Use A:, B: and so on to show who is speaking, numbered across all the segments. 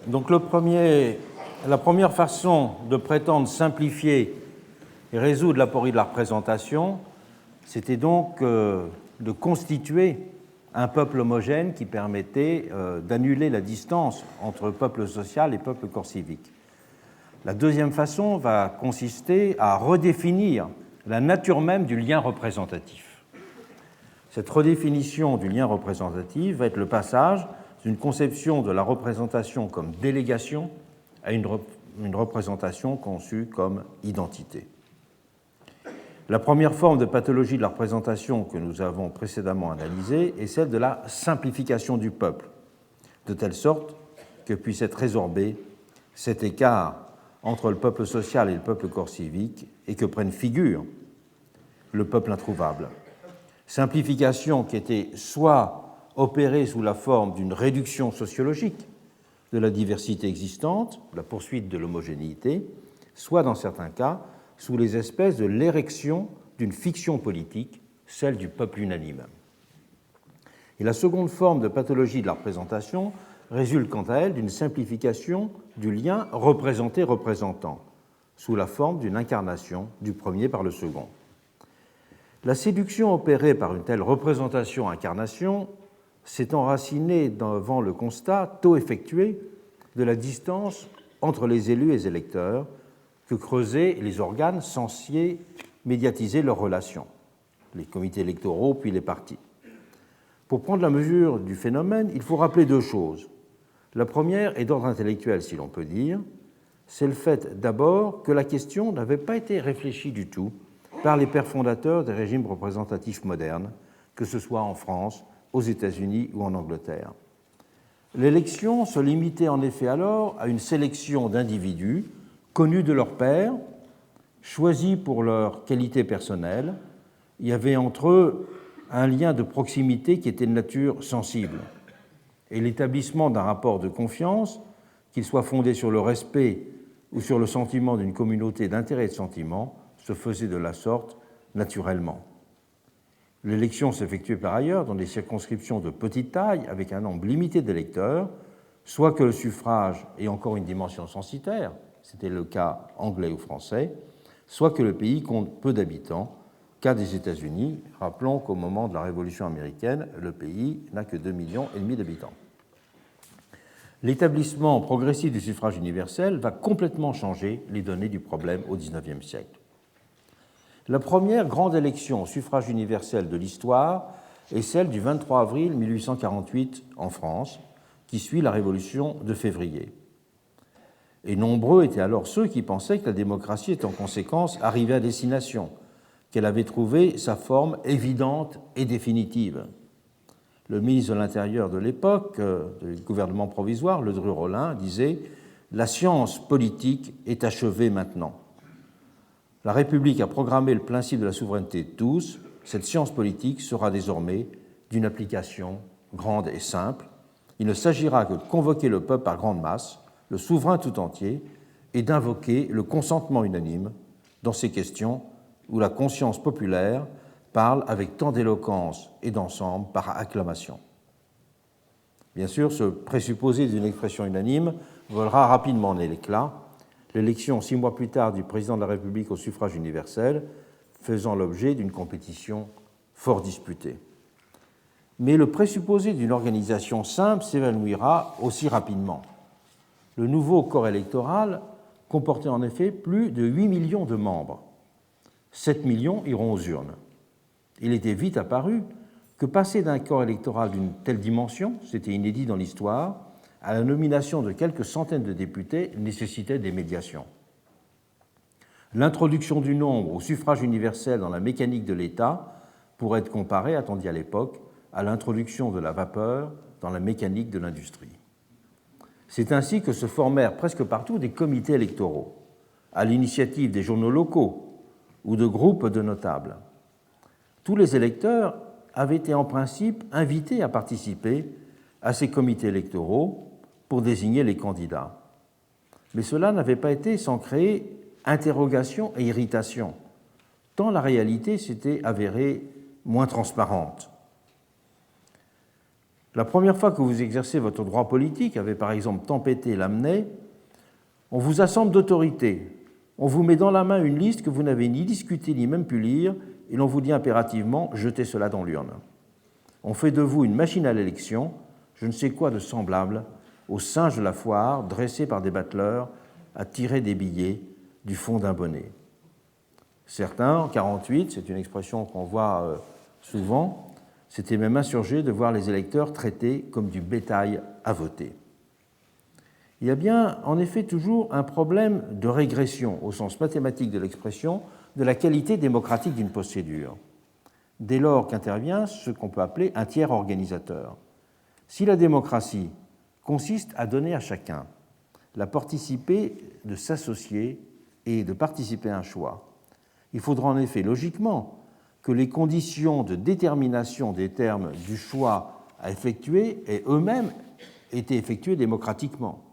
A: Donc la première façon de prétendre simplifier et résoudre l'aporie de la représentation, c'était donc de constituer un peuple homogène qui permettait d'annuler la distance entre peuple social et peuple corps civique. La deuxième façon va consister à redéfinir la nature même du lien représentatif. Cette redéfinition du lien représentatif va être le passage d'une conception de la représentation comme délégation à une représentation conçue comme identité. La première forme de pathologie de la représentation que nous avons précédemment analysée est celle de la simplification du peuple, de telle sorte que puisse être résorbé cet écart entre le peuple social et le peuple corps civique et que prenne figure le peuple introuvable. Simplification qui était soit opérée sous la forme d'une réduction sociologique de la diversité existante, la poursuite de l'homogénéité, soit dans certains cas sous les espèces de l'érection d'une fiction politique, celle du peuple unanime. Et la seconde forme de pathologie de la représentation résulte quant à elle d'une simplification du lien représenté-représentant, sous la forme d'une incarnation du premier par le second. La séduction opérée par une telle représentation-incarnation s'est enracinée devant le constat, tôt effectué, de la distance entre les élus et les électeurs que creusaient les organes censés médiatiser leurs relations, les comités électoraux puis les partis. Pour prendre la mesure du phénomène, il faut rappeler deux choses. La première est d'ordre intellectuel, si l'on peut dire. C'est le fait d'abord que la question n'avait pas été réfléchie du tout par les pères fondateurs des régimes représentatifs modernes, que ce soit en France, aux États-Unis ou en Angleterre. L'élection se limitait en effet alors à une sélection d'individus connus de leurs pairs, choisis pour leurs qualités personnelles. Il y avait entre eux un lien de proximité qui était de nature sensible. Et l'établissement d'un rapport de confiance, qu'il soit fondé sur le respect ou sur le sentiment d'une communauté d'intérêts et de sentiments, se faisait de la sorte naturellement. L'élection s'effectuait par ailleurs dans des circonscriptions de petite taille avec un nombre limité d'électeurs, soit que le suffrage ait encore une dimension censitaire, c'était le cas anglais ou français, soit que le pays compte peu d'habitants, cas des États-Unis. Rappelons qu'au moment de la Révolution américaine, le pays n'a que 2,5 millions d'habitants. L'établissement progressif du suffrage universel va complètement changer les données du problème au XIXe siècle. La première grande élection au suffrage universel de l'histoire est celle du 23 avril 1848 en France, qui suit la Révolution de février. Et nombreux étaient alors ceux qui pensaient que la démocratie était en conséquence arrivée à destination, qu'elle avait trouvé sa forme évidente et définitive. Le ministre de l'Intérieur de l'époque, du gouvernement provisoire, Ledru-Rollin, disait « La science politique est achevée maintenant. La République a programmé le principe de la souveraineté de tous. Cette science politique sera désormais d'une application grande et simple. Il ne s'agira que de convoquer le peuple par grande masse, le souverain tout entier, et d'invoquer le consentement unanime dans ces questions où la conscience populaire parle avec tant d'éloquence et d'ensemble par acclamation. » Bien sûr, ce présupposé d'une expression unanime volera rapidement en éclat, l'élection 6 mois plus tard du président de la République au suffrage universel faisant l'objet d'une compétition fort disputée. Mais le présupposé d'une organisation simple s'évanouira aussi rapidement. Le nouveau corps électoral comportait en effet plus de 8 millions de membres. 7 millions iront aux urnes. Il était vite apparu que passer d'un corps électoral d'une telle dimension, c'était inédit dans l'histoire, à la nomination de quelques centaines de députés nécessitait des médiations. L'introduction du nombre au suffrage universel dans la mécanique de l'État pourrait être comparée, a-t-on dit à l'époque, à l'introduction de la vapeur dans la mécanique de l'industrie. C'est ainsi que se formèrent presque partout des comités électoraux, à l'initiative des journaux locaux ou de groupes de notables. Tous les électeurs avaient été en principe invités à participer à ces comités électoraux pour désigner les candidats. Mais cela n'avait pas été sans créer interrogation et irritation, tant la réalité s'était avérée moins transparente. La première fois que vous exercez votre droit politique, avait par exemple Tempêté Lamennais, on vous assemble d'autorité, on vous met dans la main une liste que vous n'avez ni discutée ni même pu lire, et l'on vous dit impérativement « jetez cela dans l'urne ». On fait de vous une machine à l'élection, je ne sais quoi de semblable au singe de la foire dressé par des battleurs à tirer des billets du fond d'un bonnet. Certains, en 1948, c'est une expression qu'on voit souvent, s'étaient même insurgés de voir les électeurs traités comme du bétail à voter. Il y a bien, en effet, toujours un problème de régression, au sens mathématique de l'expression, de la qualité démocratique d'une procédure, dès lors qu'intervient ce qu'on peut appeler un tiers organisateur. Si la démocratie consiste à donner à chacun la participée de s'associer et de participer à un choix, il faudra en effet logiquement que les conditions de détermination des termes du choix à effectuer aient eux-mêmes été effectuées démocratiquement,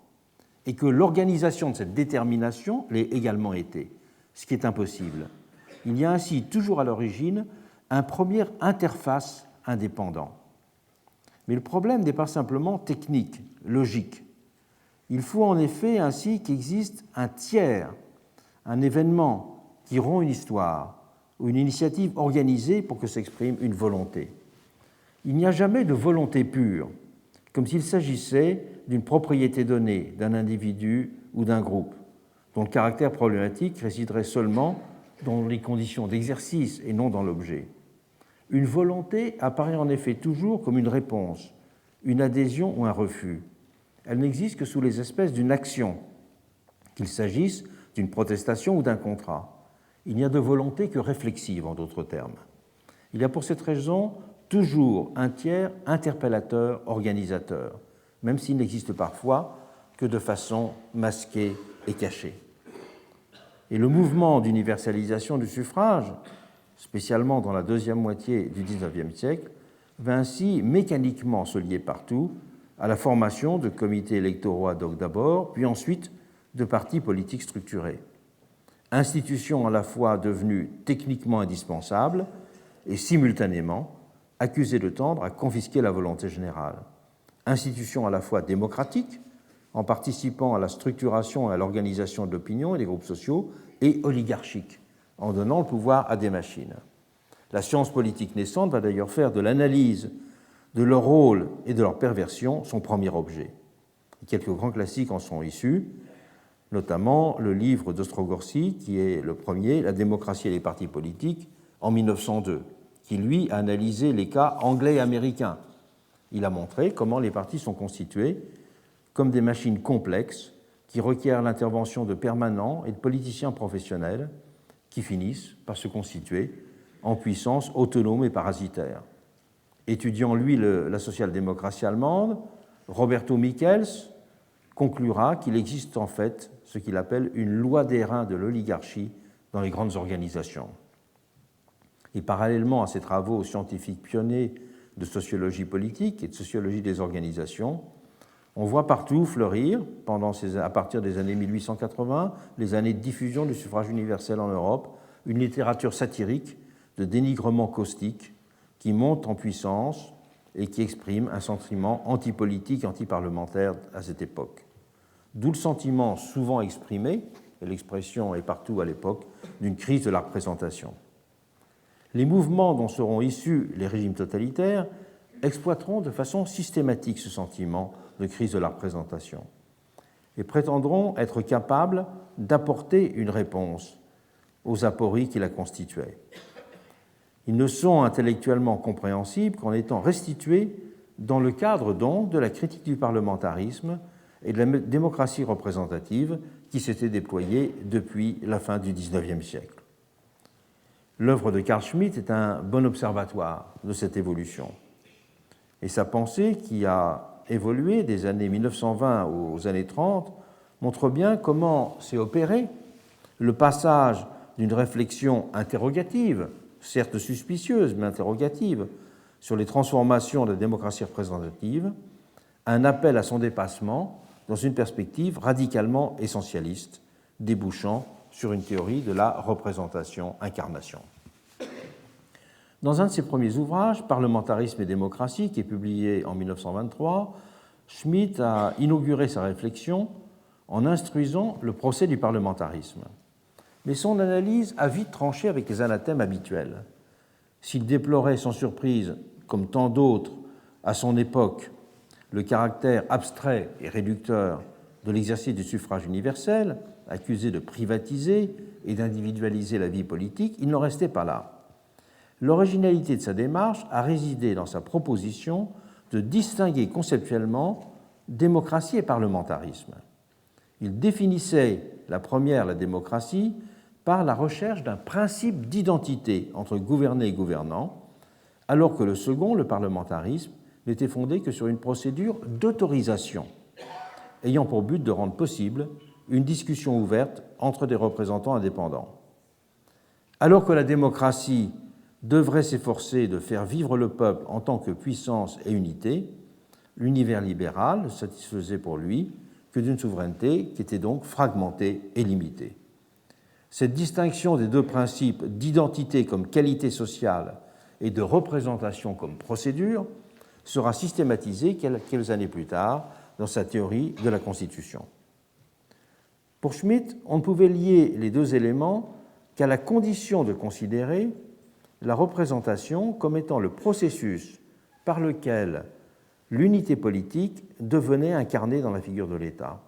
A: et que l'organisation de cette détermination l'ait également été, ce qui est impossible. Il y a ainsi toujours à l'origine un premier interface indépendant. Mais le problème n'est pas simplement technique, logique. Il faut en effet ainsi qu'existe un tiers, un événement qui rompt une histoire ou une initiative organisée pour que s'exprime une volonté. Il n'y a jamais de volonté pure, comme s'il s'agissait d'une propriété donnée d'un individu ou d'un groupe, dont le caractère problématique résiderait seulement dans les conditions d'exercice et non dans l'objet. Une volonté apparaît en effet toujours comme une réponse, une adhésion ou un refus. Elle n'existe que sous les espèces d'une action, qu'il s'agisse d'une protestation ou d'un contrat. Il n'y a de volonté que réflexive, en d'autres termes. Il y a pour cette raison toujours un tiers interpellateur, organisateur, même s'il n'existe parfois que de façon masquée et cachée. Et le mouvement d'universalisation du suffrage, spécialement dans la deuxième moitié du XIXe siècle, va ainsi mécaniquement se lier partout à la formation de comités électoraux ad hoc d'abord, puis ensuite de partis politiques structurés. Institution à la fois devenue techniquement indispensable et simultanément accusée de tendre à confisquer la volonté générale. Institution à la fois démocratique, en participant à la structuration et à l'organisation de l'opinion et des groupes sociaux, et oligarchique, en donnant le pouvoir à des machines. La science politique naissante va d'ailleurs faire de l'analyse de leur rôle et de leur perversion son premier objet. Quelques grands classiques en sont issus, notamment le livre d'Ostrogorski, qui est le premier, La démocratie et les partis politiques, en 1902, qui, lui, a analysé les cas anglais et américains. Il a montré comment les partis sont constitués comme des machines complexes qui requièrent l'intervention de permanents et de politiciens professionnels qui finissent par se constituer en puissance autonome et parasitaire. Étudiant, lui, la social-démocratie allemande, Roberto Michels conclura qu'il existe en fait ce qu'il appelle une loi des reins de l'oligarchie dans les grandes organisations. Et parallèlement à ces travaux scientifiques pionniers de sociologie politique et de sociologie des organisations, on voit partout fleurir, à partir des années 1880, les années de diffusion du suffrage universel en Europe, une littérature satirique de dénigrement caustique qui monte en puissance et qui exprime un sentiment antipolitique et antiparlementaire à cette époque. D'où le sentiment souvent exprimé, et l'expression est partout à l'époque, d'une crise de la représentation. Les mouvements dont seront issus les régimes totalitaires exploiteront de façon systématique ce sentiment de crise de la représentation et prétendront être capables d'apporter une réponse aux apories qui la constituaient. Ils ne sont intellectuellement compréhensibles qu'en étant restitués dans le cadre donc de la critique du parlementarisme et de la démocratie représentative qui s'était déployée depuis la fin du XIXe siècle. L'œuvre de Carl Schmitt est un bon observatoire de cette évolution. Et sa pensée, qui a évolué des années 1920 aux années 30, montre bien comment s'est opéré le passage d'une réflexion interrogative, certes suspicieuse, mais interrogative, sur les transformations de la démocratie représentative, à un appel à son dépassement dans une perspective radicalement essentialiste, débouchant sur une théorie de la représentation-incarnation. Dans un de ses premiers ouvrages, Parlementarisme et démocratie, qui est publié en 1923, Schmitt a inauguré sa réflexion en instruisant le procès du parlementarisme. Mais son analyse a vite tranché avec les anathèmes habituels. S'il déplorait sans surprise, comme tant d'autres à son époque, le caractère abstrait et réducteur de l'exercice du suffrage universel, accusé de privatiser et d'individualiser la vie politique, il n'en restait pas là. L'originalité de sa démarche a résidé dans sa proposition de distinguer conceptuellement démocratie et parlementarisme. Il définissait la première, la démocratie, par la recherche d'un principe d'identité entre gouverné et gouvernant, alors que le second, le parlementarisme, n'était fondé que sur une procédure d'autorisation, ayant pour but de rendre possible une discussion ouverte entre des représentants indépendants. Alors que la démocratie devrait s'efforcer de faire vivre le peuple en tant que puissance et unité, l'univers libéral ne satisfaisait pour lui que d'une souveraineté qui était donc fragmentée et limitée. Cette distinction des deux principes d'identité comme qualité sociale et de représentation comme procédure sera systématisée quelques années plus tard dans sa théorie de la Constitution. Pour Schmitt, on ne pouvait lier les deux éléments qu'à la condition de considérer la représentation comme étant le processus par lequel l'unité politique devenait incarnée dans la figure de l'État.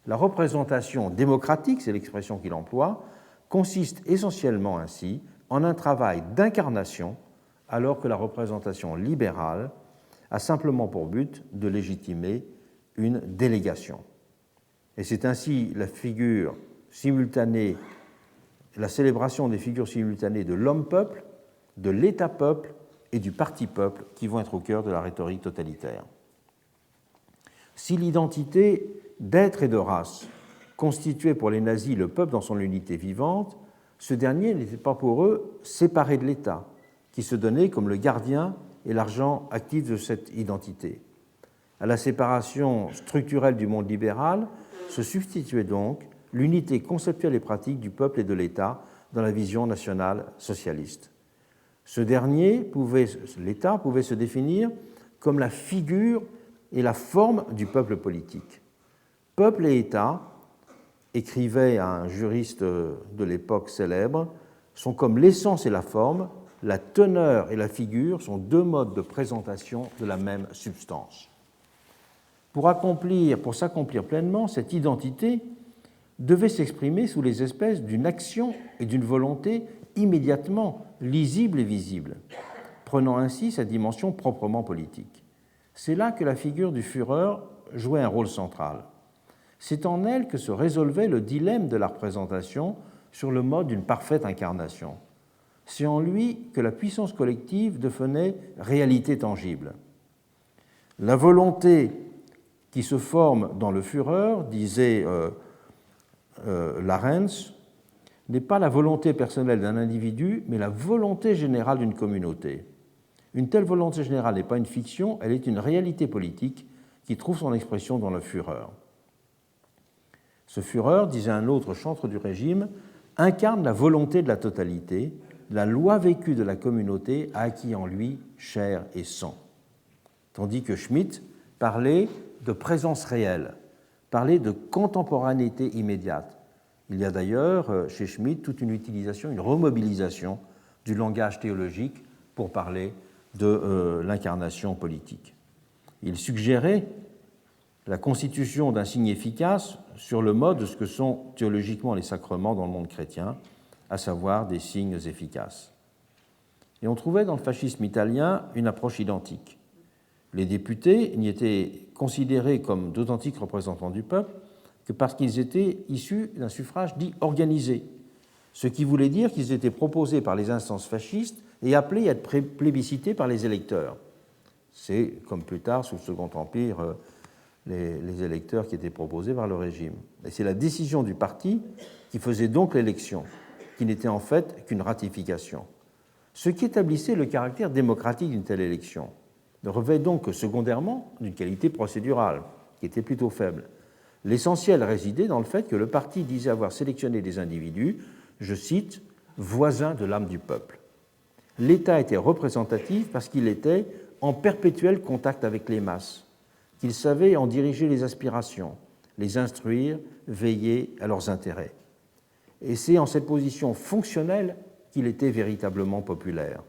A: La représentation démocratique, c'est l'expression qu'il emploie, consiste essentiellement ainsi en un travail d'incarnation, alors que la représentation libérale a simplement pour but de légitimer une délégation. Et c'est ainsi la figure simultanée, la célébration des figures simultanées de l'homme-peuple, de l'État-peuple et du parti-peuple qui vont être au cœur de la rhétorique totalitaire. Si l'identité d'être et de race constituait pour les nazis le peuple dans son unité vivante, ce dernier n'était pas pour eux séparé de l'État, qui se donnait comme le gardien et l'argent actif de cette identité. À la séparation structurelle du monde libéral se substituait donc l'unité conceptuelle et pratique du peuple et de l'État dans la vision nationale socialiste. Ce dernier, l'État, pouvait se définir comme la figure et la forme du peuple politique. Peuple et État, écrivait un juriste de l'époque célèbre, sont comme l'essence et la forme, la teneur et la figure sont deux modes de présentation de la même substance. Pour s'accomplir pleinement, cette identité devait s'exprimer sous les espèces d'une action et d'une volonté immédiatement lisibles et visibles, prenant ainsi sa dimension proprement politique. C'est là que la figure du Führer jouait un rôle central. C'est en elle que se résolvait le dilemme de la représentation sur le mode d'une parfaite incarnation. C'est en lui que la puissance collective devenait réalité tangible. La volonté qui se forme dans le Führer, disait Larenz, n'est pas la volonté personnelle d'un individu, mais la volonté générale d'une communauté. Une telle volonté générale n'est pas une fiction, elle est une réalité politique qui trouve son expression dans le Führer. Ce Führer, disait un autre chantre du régime, incarne la volonté de la totalité, la loi vécue de la communauté a acquis en lui chair et sang. Tandis que Schmitt parlait de présence réelle, parlait de contemporanéité immédiate. Il y a d'ailleurs chez Schmitt toute une utilisation, une remobilisation du langage théologique pour parler de l'incarnation politique. Il suggérait la constitution d'un signe efficace sur le mode de ce que sont théologiquement les sacrements dans le monde chrétien, à savoir des signes efficaces. Et on trouvait dans le fascisme italien une approche identique. Les députés n'y étaient considérés comme d'authentiques représentants du peuple que parce qu'ils étaient issus d'un suffrage dit organisé, ce qui voulait dire qu'ils étaient proposés par les instances fascistes et appelés à être plébiscités par les électeurs. C'est, comme plus tard, sous le Second Empire, les électeurs qui étaient proposés par le régime. Et c'est la décision du parti qui faisait donc l'élection, qui n'était en fait qu'une ratification. Ce qui établissait le caractère démocratique d'une telle élection ne revêt donc que secondairement d'une qualité procédurale, qui était plutôt faible. L'essentiel résidait dans le fait que le parti disait avoir sélectionné des individus, je cite, « voisins de l'âme du peuple ». l'État était représentatif parce qu'il était en perpétuel contact avec les masses, qu'il savait en diriger les aspirations, les instruire, veiller à leurs intérêts. Et c'est en cette position fonctionnelle qu'il était véritablement populaire.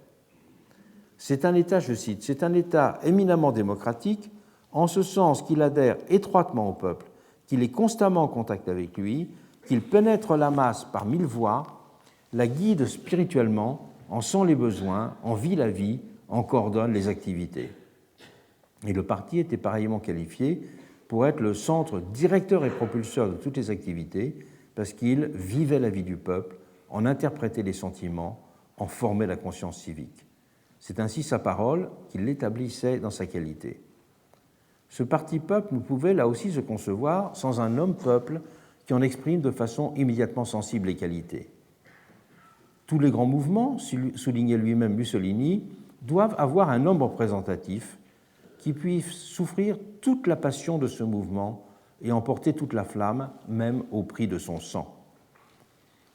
A: C'est un État, je cite, c'est un État éminemment démocratique, en ce sens qu'il adhère étroitement au peuple, qu'il est constamment en contact avec lui, qu'il pénètre la masse par mille voies, la guide spirituellement, en sent les besoins, en vit la vie, en coordonne les activités. Et le parti était pareillement qualifié pour être le centre directeur et propulseur de toutes les activités, parce qu'il vivait la vie du peuple, en interprétait les sentiments, en formait la conscience civique. C'est ainsi sa parole qu'il l'établissait dans sa qualité. Ce parti-peuple ne pouvait là aussi se concevoir sans un homme-peuple qui en exprime de façon immédiatement sensible les qualités. Tous les grands mouvements, soulignait lui-même Mussolini, doivent avoir un homme représentatif qui puisse souffrir toute la passion de ce mouvement et emporter toute la flamme, même au prix de son sang.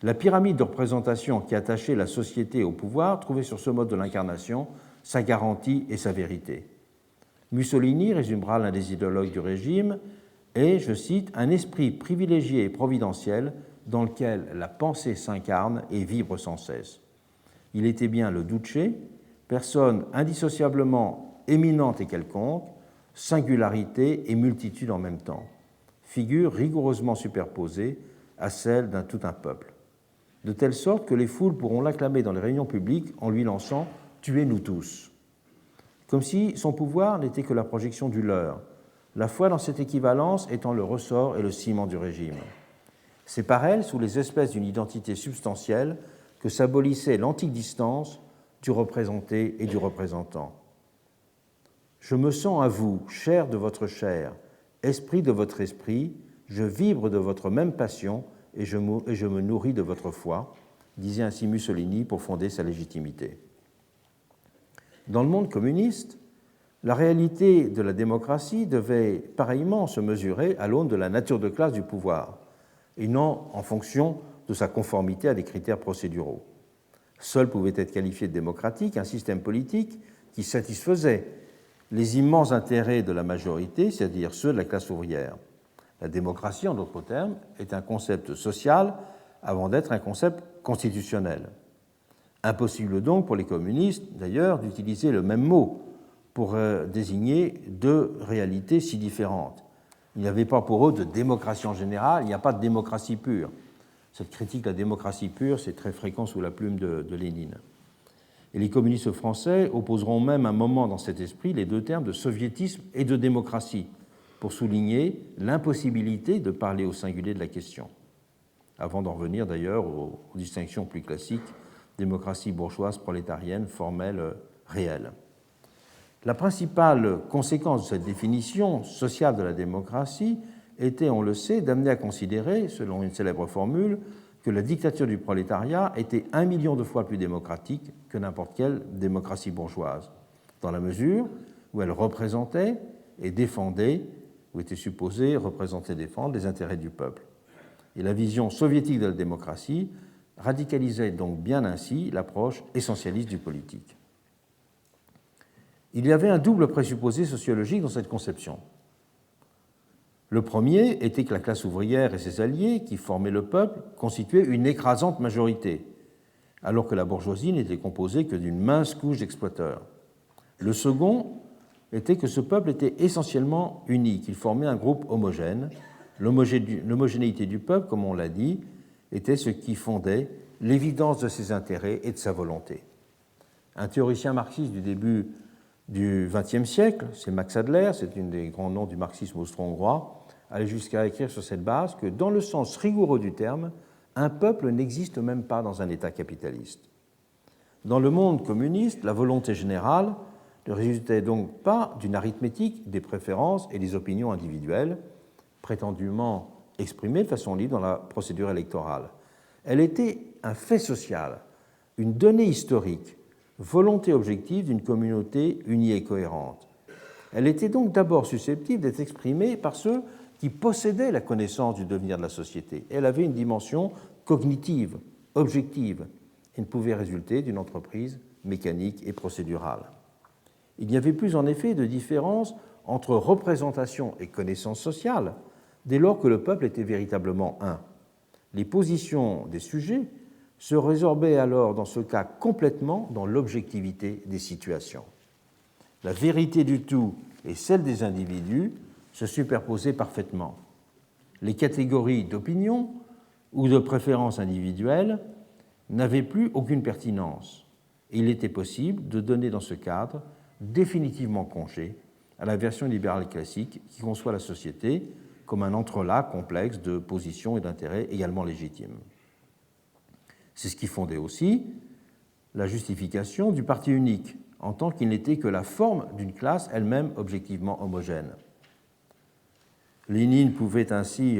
A: La pyramide de représentation qui attachait la société au pouvoir trouvait sur ce mode de l'incarnation sa garantie et sa vérité. Mussolini, résumera l'un des idéologues du régime, est, je cite, un esprit privilégié et providentiel dans lequel la pensée s'incarne et vibre sans cesse. Il était bien le Duce, personne indissociablement éminente et quelconque, singularité et multitude en même temps, figure rigoureusement superposée à celle d'un tout un peuple, de telle sorte que les foules pourront l'acclamer dans les réunions publiques en lui lançant « Tuez-nous tous », comme si son pouvoir n'était que la projection du leur, la foi dans cette équivalence étant le ressort et le ciment du régime. C'est par elle, sous les espèces d'une identité substantielle, que s'abolissait l'antique distance du représenté et du représentant. Je me sens à vous, chair de votre chair, esprit de votre esprit, je vibre de votre même passion et je me nourris de votre foi, disait ainsi Mussolini pour fonder sa légitimité. Dans le monde communiste, la réalité de la démocratie devait pareillement se mesurer à l'aune de la nature de classe du pouvoir, et non en fonction de sa conformité à des critères procéduraux. Seul pouvait être qualifié de démocratique un système politique qui satisfaisait les immenses intérêts de la majorité, c'est-à-dire ceux de la classe ouvrière. La démocratie, en d'autres termes, est un concept social avant d'être un concept constitutionnel. Impossible donc pour les communistes, d'ailleurs, d'utiliser le même mot pour désigner deux réalités si différentes. Il n'y avait pas pour eux de démocratie en général, il n'y a pas de démocratie pure. Cette critique de la démocratie pure, c'est très fréquent sous la plume de Lénine. Et les communistes français opposeront même un moment dans cet esprit les deux termes de soviétisme et de démocratie pour souligner l'impossibilité de parler au singulier de la question, avant d'en revenir d'ailleurs aux distinctions plus classiques, démocratie bourgeoise, prolétarienne, formelle, réelle. La principale conséquence de cette définition sociale de la démocratie était, on le sait, d'amener à considérer, selon une célèbre formule, que la dictature du prolétariat était 1 million de fois plus démocratique que n'importe quelle démocratie bourgeoise, dans la mesure où elle représentait et défendait, ou était supposée représenter et défendre, les intérêts du peuple. Et la vision soviétique de la démocratie radicalisait donc bien ainsi l'approche essentialiste du politique. Il y avait un double présupposé sociologique dans cette conception. Le premier était que la classe ouvrière et ses alliés, qui formaient le peuple, constituaient une écrasante majorité, alors que la bourgeoisie n'était composée que d'une mince couche d'exploiteurs. Le second était que ce peuple était essentiellement uni, qu'il formait un groupe homogène. L'homogénéité du peuple, comme on l'a dit, était ce qui fondait l'évidence de ses intérêts et de sa volonté. Un théoricien marxiste du début du XXe siècle, c'est Max Adler, c'est un des grands noms du marxisme austro-hongrois, allait jusqu'à écrire sur cette base que, dans le sens rigoureux du terme, un peuple n'existe même pas dans un État capitaliste. Dans le monde communiste, la volonté générale ne résultait donc pas d'une arithmétique des préférences et des opinions individuelles, prétendument exprimées de façon libre dans la procédure électorale. Elle était un fait social, une donnée historique, volonté objective d'une communauté unie et cohérente. Elle était donc d'abord susceptible d'être exprimée par ceux qui possédaient la connaissance du devenir de la société. Elle avait une dimension cognitive, objective, et ne pouvait résulter d'une entreprise mécanique et procédurale. Il n'y avait plus en effet de différence entre représentation et connaissance sociale dès lors que le peuple était véritablement un. Les positions des sujets se résorbaient alors dans ce cas complètement dans l'objectivité des situations. La vérité du tout et celle des individus se superposaient parfaitement. Les catégories d'opinion ou de préférences individuelles n'avaient plus aucune pertinence. Et il était possible de donner dans ce cadre définitivement congé à la version libérale classique qui conçoit la société comme un entrelac complexe de positions et d'intérêts également légitimes. C'est ce qui fondait aussi la justification du parti unique, en tant qu'il n'était que la forme d'une classe elle-même objectivement homogène. Lénine pouvait ainsi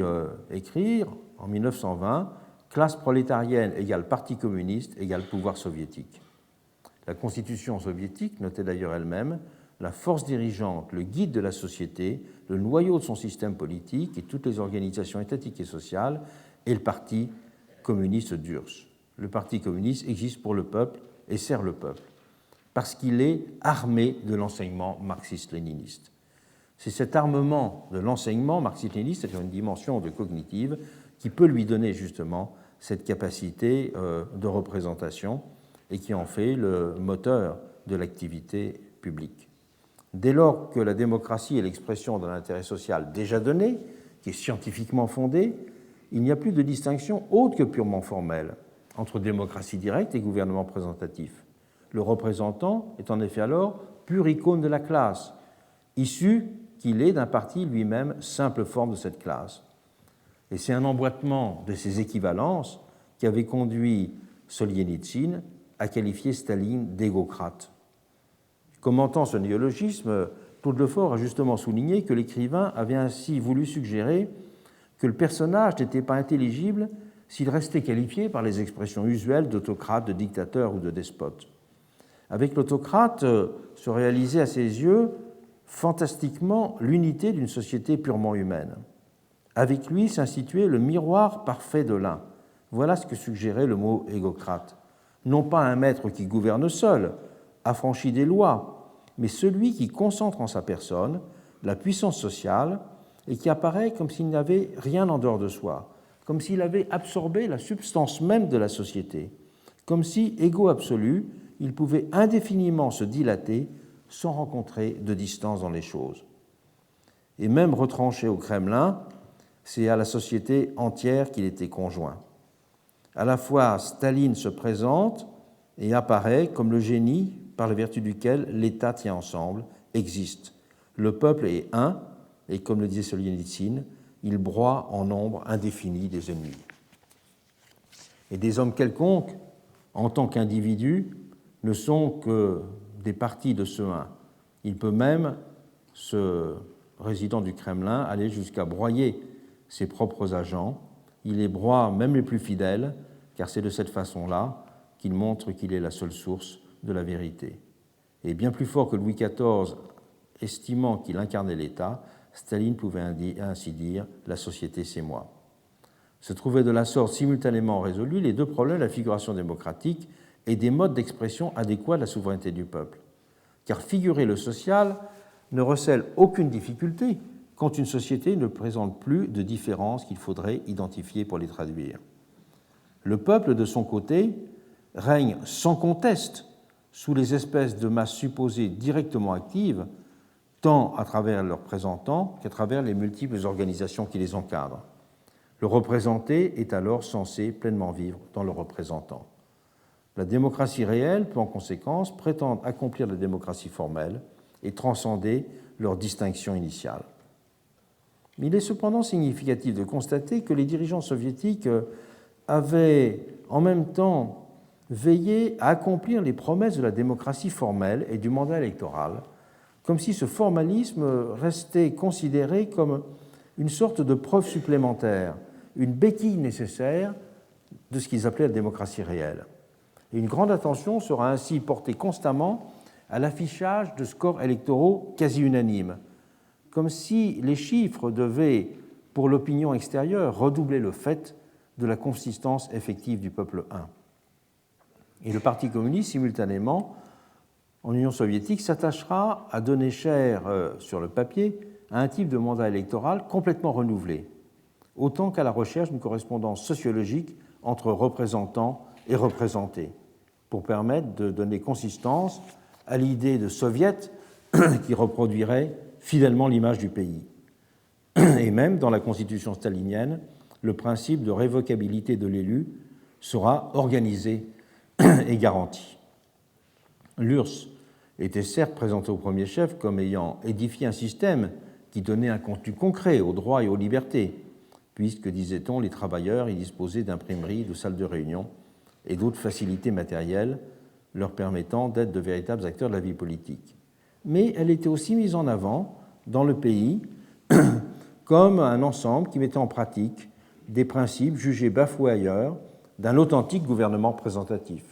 A: écrire, en 1920, « Classe prolétarienne égale parti communiste égale pouvoir soviétique ». La constitution soviétique notait d'ailleurs elle-même la force dirigeante, le guide de la société, le noyau de son système politique et toutes les organisations étatiques et sociales est le parti communiste d'URSS. Le parti communiste existe pour le peuple et sert le peuple, parce qu'il est armé de l'enseignement marxiste-léniniste. C'est cet armement de l'enseignement marxiste-léniniste, c'est-à-dire une dimension de cognitive, qui peut lui donner justement cette capacité de représentation et qui en fait le moteur de l'activité publique. Dès lors que la démocratie est l'expression d'un intérêt social déjà donné, qui est scientifiquement fondé, il n'y a plus de distinction autre que purement formelle entre démocratie directe et gouvernement représentatif. Le représentant est en effet alors pure icône de la classe, issu qu'il est d'un parti lui-même simple forme de cette classe. Et c'est un emboîtement de ces équivalences qui avait conduit Solzhenitsyn à qualifier Staline d'égocrate. Commentant ce néologisme, Claude Lefort a justement souligné que l'écrivain avait ainsi voulu suggérer que le personnage n'était pas intelligible s'il restait qualifié par les expressions usuelles d'autocrate, de dictateur ou de despote. Avec l'autocrate se réalisait à ses yeux fantastiquement l'unité d'une société purement humaine. Avec lui s'instituait le miroir parfait de l'un. Voilà ce que suggérait le mot égocrate. Non pas un maître qui gouverne seul, affranchi des lois, mais celui qui concentre en sa personne la puissance sociale et qui apparaît comme s'il n'avait rien en dehors de soi, comme s'il avait absorbé la substance même de la société, comme si, égo absolu, il pouvait indéfiniment se dilater sans rencontrer de distance dans les choses. Et même retranché au Kremlin, c'est à la société entière qu'il était conjoint. À la fois, Staline se présente et apparaît comme le génie par la vertu duquel l'État tient ensemble, existe. Le peuple est un, et comme le disait Solzhenitsyn, il broie en nombre indéfini des ennemis. Et des hommes quelconques, en tant qu'individus, ne sont que des parties de ce un. Il peut même, ce résident du Kremlin, aller jusqu'à broyer ses propres agents. Il les broie même les plus fidèles, car c'est de cette façon-là qu'il montre qu'il est la seule source de la vérité. Et bien plus fort que Louis XIV, estimant qu'il incarnait l'État, Staline pouvait ainsi dire « la société, c'est moi ». Se trouvaient de la sorte simultanément résolus les deux problèmes de la figuration démocratique et des modes d'expression adéquats de la souveraineté du peuple. Car figurer le social ne recèle aucune difficulté quand une société ne présente plus de différences qu'il faudrait identifier pour les traduire. Le peuple, de son côté, règne sans conteste sous les espèces de masses supposées directement actives, tant à travers leurs représentants qu'à travers les multiples organisations qui les encadrent. Le représenté est alors censé pleinement vivre dans le représentant. La démocratie réelle peut en conséquence prétendre accomplir la démocratie formelle et transcender leur distinction initiale. Il est cependant significatif de constater que les dirigeants soviétiques avaient en même temps veillé à accomplir les promesses de la démocratie formelle et du mandat électoral, comme si ce formalisme restait considéré comme une sorte de preuve supplémentaire, une béquille nécessaire de ce qu'ils appelaient la démocratie réelle. Et une grande attention sera ainsi portée constamment à l'affichage de scores électoraux quasi unanimes, comme si les chiffres devaient, pour l'opinion extérieure, redoubler le fait de la consistance effective du peuple un. Et le Parti communiste, simultanément, en Union soviétique, s'attachera à donner chair, sur le papier, à un type de mandat électoral complètement renouvelé, autant qu'à la recherche d'une correspondance sociologique entre représentants et représentés, pour permettre de donner consistance à l'idée de soviet qui reproduirait fidèlement l'image du pays. Et même dans la constitution stalinienne, le principe de révocabilité de l'élu sera organisé et garanti. L'URSS était certes présenté au premier chef comme ayant édifié un système qui donnait un contenu concret aux droits et aux libertés, puisque, disait-on, les travailleurs y disposaient d'imprimeries, de salles de réunion et d'autres facilités matérielles leur permettant d'être de véritables acteurs de la vie politique. Mais elle était aussi mise en avant dans le pays comme un ensemble qui mettait en pratique des principes jugés bafoués ailleurs d'un authentique gouvernement représentatif.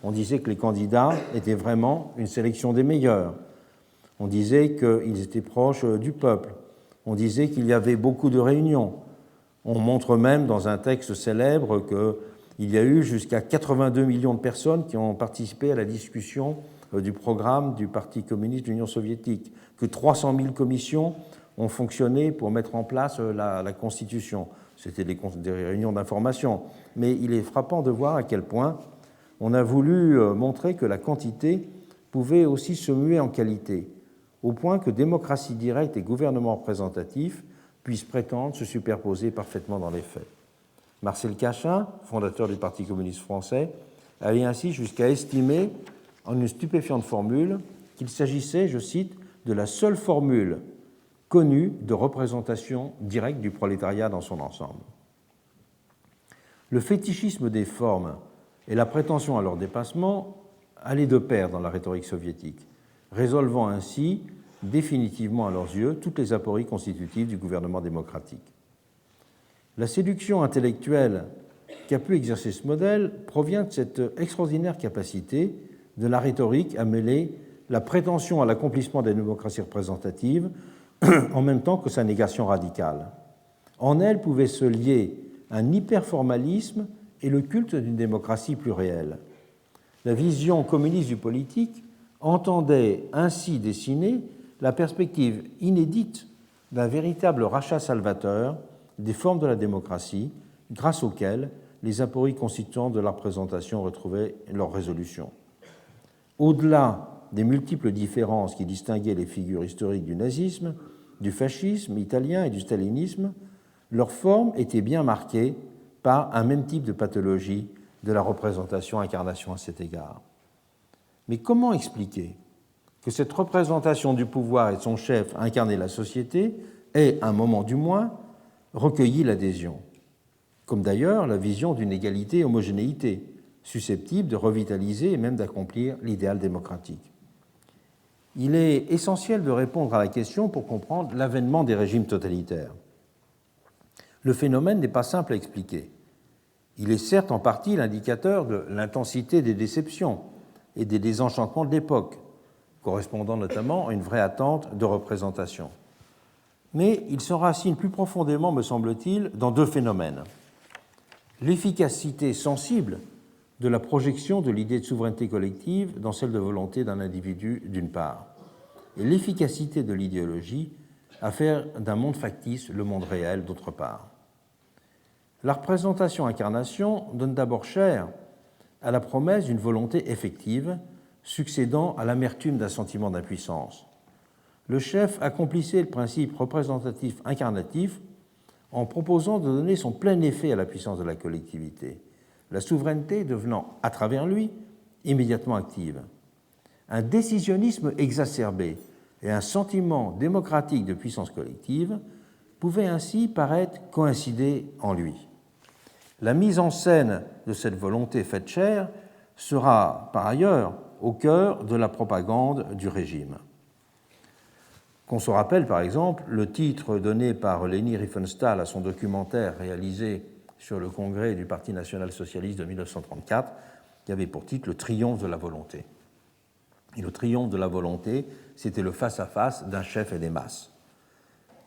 A: On disait que les candidats étaient vraiment une sélection des meilleurs. On disait qu'ils étaient proches du peuple. On disait qu'il y avait beaucoup de réunions. On montre même dans un texte célèbre qu'il y a eu jusqu'à 82 millions de personnes qui ont participé à la discussion du programme du Parti communiste de l'Union soviétique, que 300 000 commissions ont fonctionné pour mettre en place la Constitution. C'était des réunions d'information. Mais il est frappant de voir à quel point on a voulu montrer que la quantité pouvait aussi se muer en qualité, au point que démocratie directe et gouvernement représentatif puissent prétendre se superposer parfaitement dans les faits. Marcel Cachin, fondateur du Parti communiste français, allait ainsi jusqu'à estimer, en une stupéfiante formule, qu'il s'agissait, je cite, de la seule formule connue de représentation directe du prolétariat dans son ensemble. Le fétichisme des formes et la prétention à leur dépassement allaient de pair dans la rhétorique soviétique, résolvant ainsi définitivement à leurs yeux toutes les apories constitutives du gouvernement démocratique. La séduction intellectuelle qu'a pu exercer ce modèle provient de cette extraordinaire capacité de la rhétorique à mêler la prétention à l'accomplissement des démocraties représentatives en même temps que sa négation radicale. En elle pouvait se lier un hyperformalisme et le culte d'une démocratie plus réelle. La vision communiste du politique entendait ainsi dessiner la perspective inédite d'un véritable rachat salvateur des formes de la démocratie, grâce auxquelles les apories constituantes de la représentation retrouvaient leur résolution. Au-delà des multiples différences qui distinguaient les figures historiques du nazisme, du fascisme italien et du stalinisme, leur forme était bien marquée par un même type de pathologie de la représentation-incarnation à cet égard. Mais comment expliquer que cette représentation du pouvoir et de son chef incarner la société ait, à un moment du moins, recueilli l'adhésion, comme d'ailleurs la vision d'une égalité et homogénéité, susceptible de revitaliser et même d'accomplir l'idéal démocratique? Il est essentiel de répondre à la question pour comprendre l'avènement des régimes totalitaires. Le phénomène n'est pas simple à expliquer. Il est certes en partie l'indicateur de l'intensité des déceptions et des désenchantements de l'époque, correspondant notamment à une vraie attente de représentation. Mais il s'enracine plus profondément, me semble-t-il, dans deux phénomènes. L'efficacité sensible de la projection de l'idée de souveraineté collective dans celle de volonté d'un individu, d'une part, et l'efficacité de l'idéologie à faire d'un monde factice le monde réel, d'autre part. La représentation-incarnation donne d'abord chair à la promesse d'une volonté effective, succédant à l'amertume d'un sentiment d'impuissance. Le chef accomplissait le principe représentatif incarnatif en proposant de donner son plein effet à la puissance de la collectivité, la souveraineté devenant, à travers lui, immédiatement active. Un décisionnisme exacerbé et un sentiment démocratique de puissance collective pouvaient ainsi paraître coïncider en lui. La mise en scène de cette volonté faite chair sera, par ailleurs, au cœur de la propagande du régime. Qu'on se rappelle, par exemple, le titre donné par Leni Riefenstahl à son documentaire réalisé sur le congrès du Parti national-socialiste de 1934, qui avait pour titre « Le triomphe de la volonté ». Et le triomphe de la volonté, c'était le face-à-face d'un chef et des masses.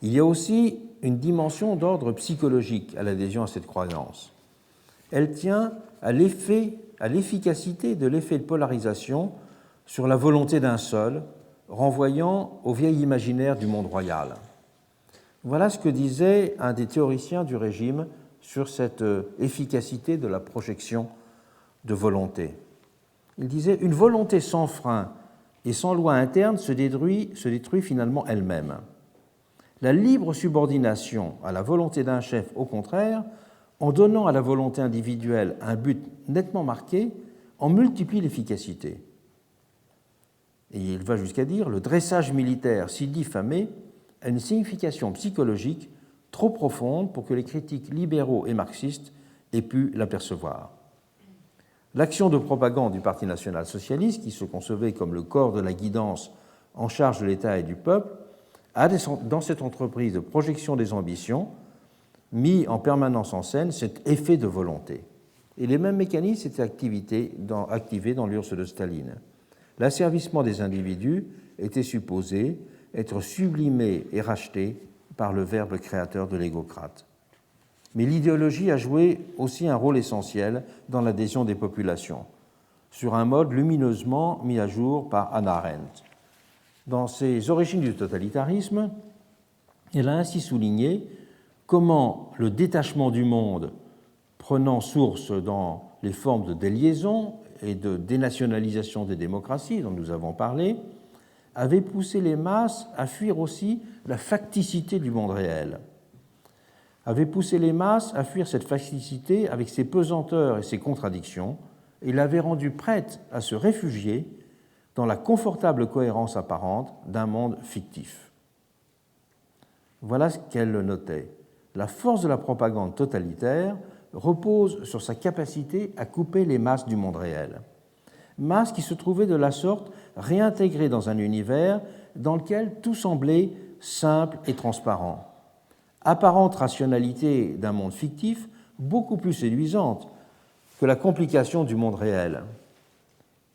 A: Il y a aussi une dimension d'ordre psychologique à l'adhésion à cette croyance. elle tient à l'efficacité de l'effet de polarisation sur la volonté d'un seul, renvoyant au vieil imaginaire du monde royal. Voilà ce que disait un des théoriciens du régime sur cette efficacité de la projection de volonté. Il disait « Une volonté sans frein et sans loi interne se détruit finalement elle-même. La libre subordination à la volonté d'un chef, au contraire, en donnant à la volonté individuelle un but nettement marqué, en multiplie l'efficacité. » Et il va jusqu'à dire « Le dressage militaire si diffamé a une signification psychologique trop profonde pour que les critiques libéraux et marxistes aient pu l'apercevoir. » L'action de propagande du Parti national-socialiste, qui se concevait comme le corps de la guidance en charge de l'État et du peuple, a, dans cette entreprise de projection des ambitions, mis en permanence en scène cet effet de volonté. Et les mêmes mécanismes étaient activés dans l'URSS de Staline. L'asservissement des individus était supposé être sublimé et racheté par le verbe créateur de l'égocrate. Mais l'idéologie a joué aussi un rôle essentiel dans l'adhésion des populations, sur un mode lumineusement mis à jour par Hannah Arendt. Dans ses origines du totalitarisme, elle a ainsi souligné comment le détachement du monde, prenant source dans les formes de déliaison et de dénationalisation des démocraties dont nous avons parlé, avait poussé les masses à fuir aussi la facticité du monde réel, avait poussé les masses à fuir cette facticité avec ses pesanteurs et ses contradictions, et l'avait rendue prête à se réfugier dans la confortable cohérence apparente d'un monde fictif. Voilà ce qu'elle notait. La force de la propagande totalitaire repose sur sa capacité à couper les masses du monde réel. Masses qui se trouvaient de la sorte réintégrées dans un univers dans lequel tout semblait simple et transparent. Apparente rationalité d'un monde fictif, beaucoup plus séduisante que la complication du monde réel.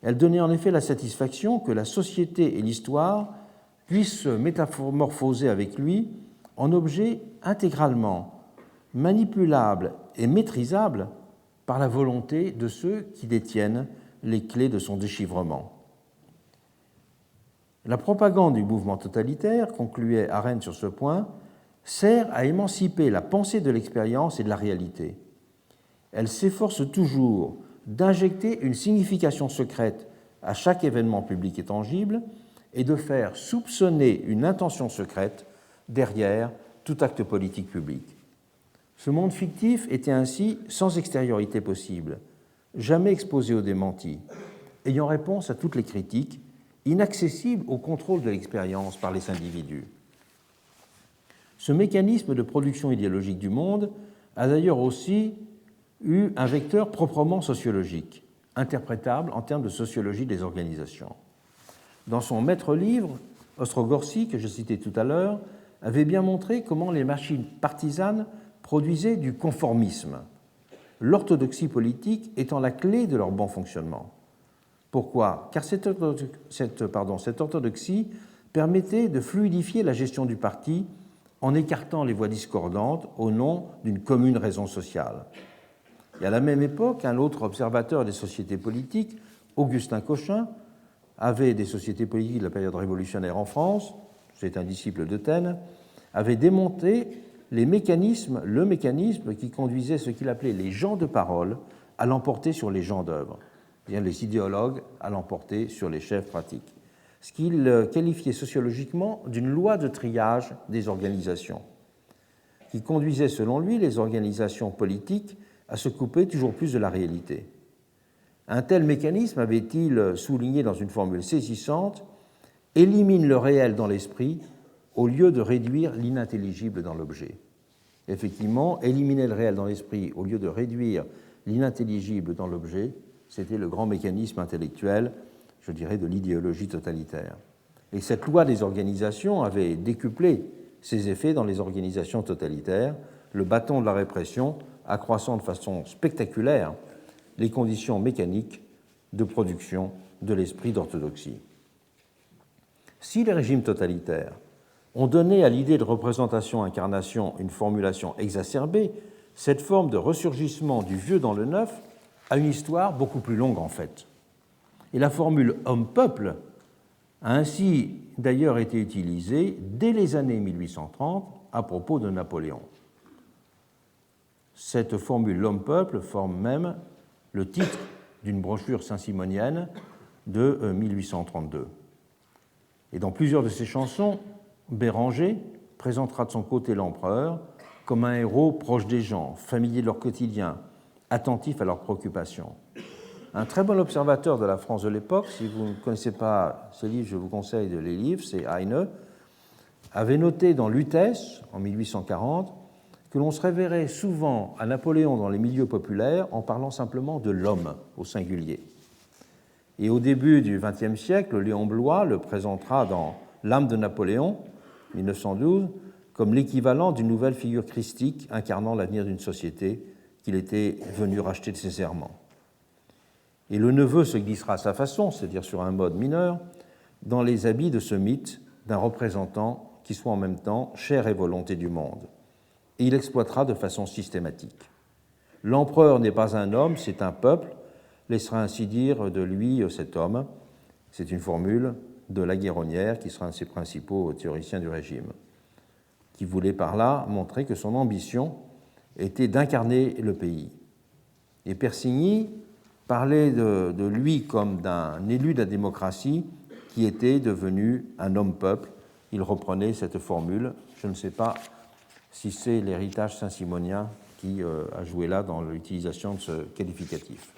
A: Elle donnait en effet la satisfaction que la société et l'histoire puissent se métamorphoser avec lui en objets intégralement manipulables et maîtrisables par la volonté de ceux qui détiennent les clés de son déchiffrement. La propagande du mouvement totalitaire, concluait Arendt sur ce point, sert à émanciper la pensée de l'expérience et de la réalité. Elle s'efforce toujours d'injecter une signification secrète à chaque événement public et tangible et de faire soupçonner une intention secrète derrière tout acte politique public. Ce monde fictif était ainsi sans extériorité possible, jamais exposé aux démentis, ayant réponse à toutes les critiques, inaccessible au contrôle de l'expérience par les individus. Ce mécanisme de production idéologique du monde a d'ailleurs aussi eu un vecteur proprement sociologique, interprétable en termes de sociologie des organisations. Dans son maître-livre, Ostrogorski, que je citais tout à l'heure, avait bien montré comment les machines partisanes produisaient du conformisme, l'orthodoxie politique étant la clé de leur bon fonctionnement. Pourquoi ? Car cette orthodoxie permettait de fluidifier la gestion du parti en écartant les voix discordantes au nom d'une commune raison sociale. Et à la même époque, un autre observateur des sociétés politiques, Augustin Cochin, avait des sociétés politiques de la période révolutionnaire en France, c'est un disciple de Taine, avait démonté le mécanisme qui conduisait ce qu'il appelait les gens de parole à l'emporter sur les gens d'œuvre, c'est-à-dire les idéologues à l'emporter sur les chefs pratiques, ce qu'il qualifiait sociologiquement d'une loi de triage des organisations, qui conduisait selon lui les organisations politiques à se couper toujours plus de la réalité. Un tel mécanisme, avait-il souligné dans une formule saisissante, élimine le réel dans l'esprit au lieu de réduire l'inintelligible dans l'objet. Effectivement, éliminer le réel dans l'esprit au lieu de réduire l'inintelligible dans l'objet, c'était le grand mécanisme intellectuel, je dirais, de l'idéologie totalitaire. Et cette loi des organisations avait décuplé ses effets dans les organisations totalitaires, le bâton de la répression accroissant de façon spectaculaire les conditions mécaniques de production de l'esprit d'orthodoxie. Si les régimes totalitaires ont donné à l'idée de représentation-incarnation une formulation exacerbée cette forme de ressurgissement du vieux dans le neuf a une histoire beaucoup plus longue en fait. Et la formule homme-peuple a ainsi d'ailleurs été utilisée dès les années 1830 à propos de Napoléon. Cette formule l'homme-peuple forme même le titre d'une brochure saint-simonienne de 1832. Et dans plusieurs de ses chansons, Béranger présentera de son côté l'empereur comme un héros proche des gens, familier de leur quotidien, attentif à leurs préoccupations. Un très bon observateur de la France de l'époque, si vous ne connaissez pas ces livres, je vous conseille de les lire, c'est Heine, avait noté dans Lutèce, en 1840, que l'on se référait souvent à Napoléon dans les milieux populaires en parlant simplement de l'homme au singulier. Et au début du XXe siècle, Léon Bloy le présentera dans L'âme de Napoléon, 1912, comme l'équivalent d'une nouvelle figure christique incarnant l'avenir d'une société qu'il était venu racheter de ses serments. Et le neveu se glissera à sa façon, c'est-à-dire sur un mode mineur, dans les habits de ce mythe d'un représentant qui soit en même temps chair et volonté du monde. Et il exploitera de façon systématique. L'empereur n'est pas un homme, c'est un peuple, laissera ainsi dire de lui cet homme. C'est une formule de La Guéronnière, qui sera un de ses principaux théoriciens du régime, qui voulait par là montrer que son ambition était d'incarner le pays. Et Persigny parlait de lui comme d'un élu de la démocratie qui était devenu un homme-peuple. Il reprenait cette formule. Je ne sais pas si c'est l'héritage saint-simonien qui a joué là dans l'utilisation de ce qualificatif.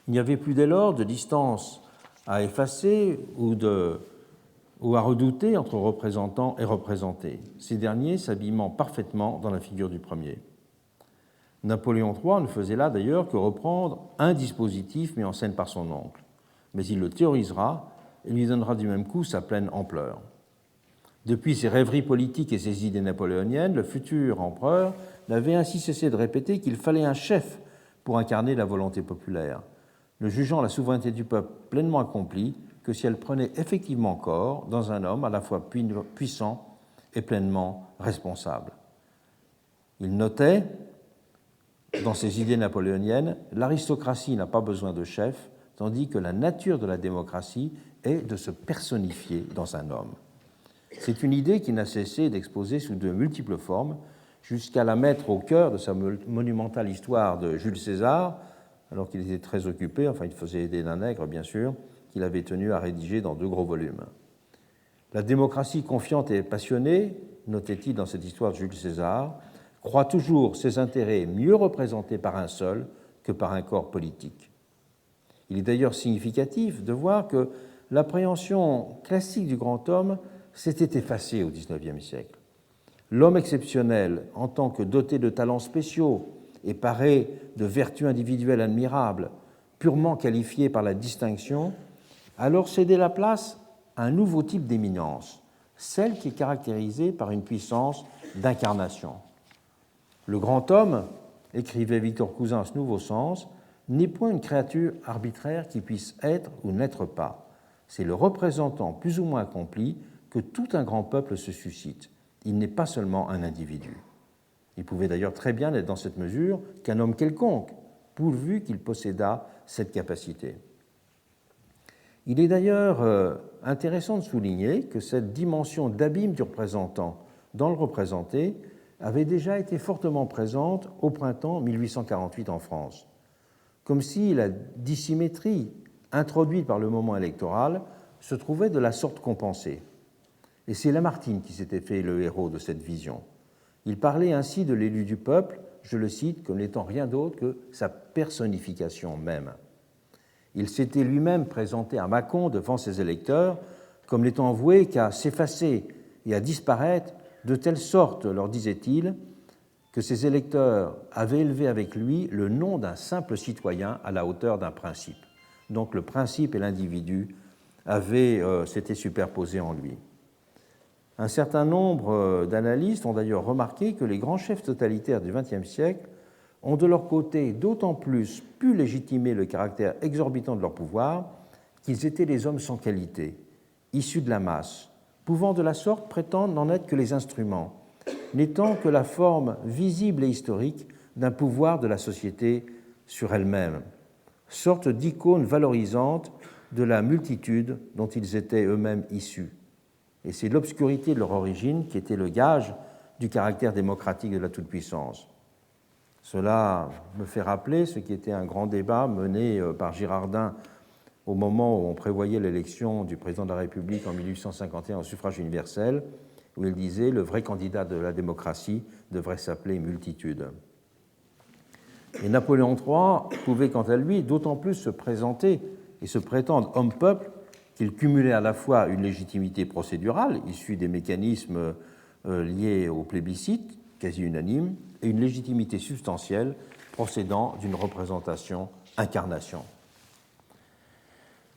A: Il n'y avait plus dès lors de distance à effacer ou à redouter entre représentants et représentés, ces derniers s'habillant parfaitement dans la figure du premier. Napoléon III ne faisait là d'ailleurs que reprendre un dispositif mis en scène par son oncle, mais il le théorisera et lui donnera du même coup sa pleine ampleur. Depuis ses rêveries politiques et ses idées napoléoniennes, le futur empereur n'avait ainsi cessé de répéter qu'il fallait un chef pour incarner la volonté populaire, ne jugeant la souveraineté du peuple pleinement accomplie que si elle prenait effectivement corps dans un homme à la fois puissant et pleinement responsable. Il notait, dans ses idées napoléoniennes, l'aristocratie n'a pas besoin de chef, tandis que la nature de la démocratie est de se personnifier dans un homme. C'est une idée qu'il n'a cessé d'exposer sous de multiples formes, jusqu'à la mettre au cœur de sa monumentale histoire de Jules César, alors qu'il était très occupé, enfin il faisait aider d'un nègre bien sûr, qu'il avait tenu à rédiger dans 2 gros volumes. La démocratie confiante et passionnée, notait-il dans cette histoire de Jules César, croit toujours ses intérêts mieux représentés par un seul que par un corps politique. Il est d'ailleurs significatif de voir que l'appréhension classique du grand homme s'était effacée au XIXe siècle. L'homme exceptionnel, en tant que doté de talents spéciaux et paré de vertus individuelles admirables, purement qualifié par la distinction, a alors cédé la place à un nouveau type d'éminence, celle qui est caractérisée par une puissance d'incarnation. Le grand homme, écrivait Victor Cousin à ce nouveau sens, n'est point une créature arbitraire qui puisse être ou n'être pas. C'est le représentant plus ou moins accompli que tout un grand peuple se suscite. Il n'est pas seulement un individu. Il pouvait d'ailleurs très bien être dans cette mesure qu'un homme quelconque, pourvu qu'il possédât cette capacité. Il est d'ailleurs intéressant de souligner que cette dimension d'abîme du représentant dans le représenté avait déjà été fortement présente au printemps 1848 en France, comme si la dissymétrie introduite par le moment électoral se trouvait de la sorte compensée. Et c'est Lamartine qui s'était fait le héros de cette vision. Il parlait ainsi de l'élu du peuple, je le cite, comme n'étant rien d'autre que sa personnification même. Il s'était lui-même présenté à Mâcon devant ses électeurs comme n'étant voué qu'à s'effacer et à disparaître, de telle sorte, leur disait-il, que ses électeurs avaient élevé avec lui le nom d'un simple citoyen à la hauteur d'un principe. Donc le principe et l'individu s'étaient superposés en lui. Un certain nombre d'analystes ont d'ailleurs remarqué que les grands chefs totalitaires du XXe siècle ont de leur côté d'autant plus pu légitimer le caractère exorbitant de leur pouvoir qu'ils étaient des hommes sans qualité, issus de la masse, pouvant de la sorte prétendre n'en être que les instruments, n'étant que la forme visible et historique d'un pouvoir de la société sur elle-même, sorte d'icône valorisante de la multitude dont ils étaient eux-mêmes issus. Et c'est l'obscurité de leur origine qui était le gage du caractère démocratique de la toute-puissance. Cela me fait rappeler ce qui était un grand débat mené par Girardin au moment où on prévoyait l'élection du président de la République en 1851 au suffrage universel, où il disait « le vrai candidat de la démocratie devrait s'appeler multitude ». Et Napoléon III pouvait quant à lui d'autant plus se présenter et se prétendre homme-peuple qu'il cumulait à la fois une légitimité procédurale, issue des mécanismes liés au plébiscite, quasi unanime, et une légitimité substantielle procédant d'une représentation incarnation.